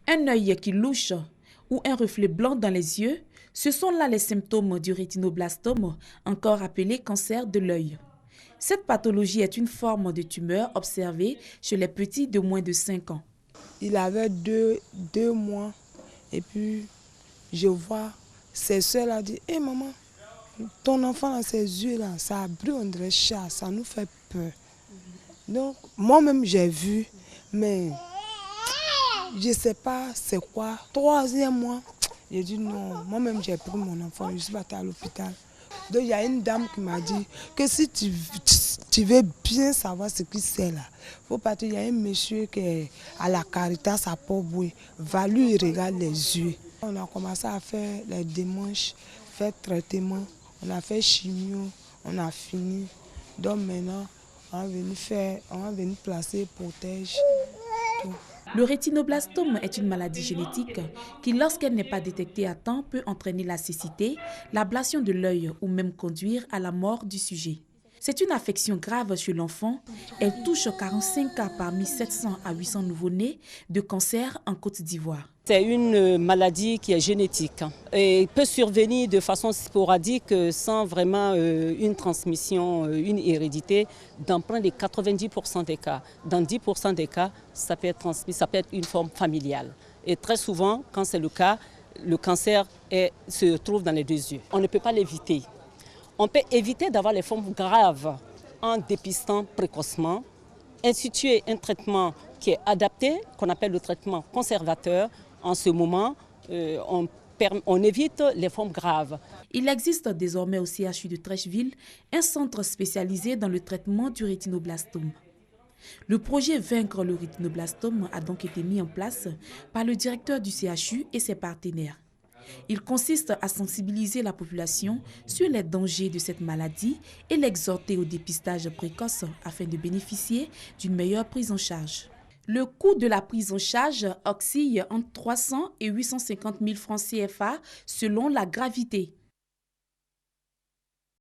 Un œil qui louche ou un reflet blanc dans les yeux, ce sont là les symptômes du rétinoblastome, encore appelé cancer de l'œil. Cette pathologie est une forme de tumeur observée chez les petits de moins de 5 ans. Il avait deux mois et puis je vois ses soeurs là dire hey, maman, ton enfant a ses yeux là, ça brille, on dirait chat, ça nous fait peur. Donc moi-même j'ai vu, mais je ne sais pas c'est quoi. 3e mois, j'ai dit non, moi-même j'ai pris mon enfant, je suis partie à l'hôpital. Donc il y a une dame qui m'a dit que si tu veux bien savoir ce qui c'est là, il faut partir. Il y a un monsieur qui est à la Caritas à Port-Boué, va lui regarder les yeux. On a commencé à faire les démarches, faire traitement, on a fait chimio, on a fini. Donc maintenant, on va venir placer protège. Tout. Le rétinoblastome est une maladie génétique qui, lorsqu'elle n'est pas détectée à temps, peut entraîner la cécité, l'ablation de l'œil ou même conduire à la mort du sujet. C'est une affection grave chez l'enfant. Elle touche 45 cas parmi 700 à 800 nouveau-nés de cancer en Côte d'Ivoire. C'est une maladie qui est génétique et peut survenir de façon sporadique sans vraiment une transmission, une hérédité dans près de 90% des cas. Dans 10% des cas, ça peut être transmis, ça peut être une forme familiale. Et très souvent, quand c'est le cas, le cancer se trouve dans les 2 yeux. On ne peut pas l'éviter. On peut éviter d'avoir les formes graves en dépistant précocement, instituer un traitement qui est adapté, qu'on appelle le traitement conservateur. En ce moment, on évite les formes graves. Il existe désormais au CHU de Trècheville un centre spécialisé dans le traitement du rétinoblastome. Le projet Vaincre le rétinoblastome a donc été mis en place par le directeur du CHU et ses partenaires. Il consiste à sensibiliser la population sur les dangers de cette maladie et l'exhorter au dépistage précoce afin de bénéficier d'une meilleure prise en charge. Le coût de la prise en charge oscille entre 300 et 850 000 francs CFA selon la gravité.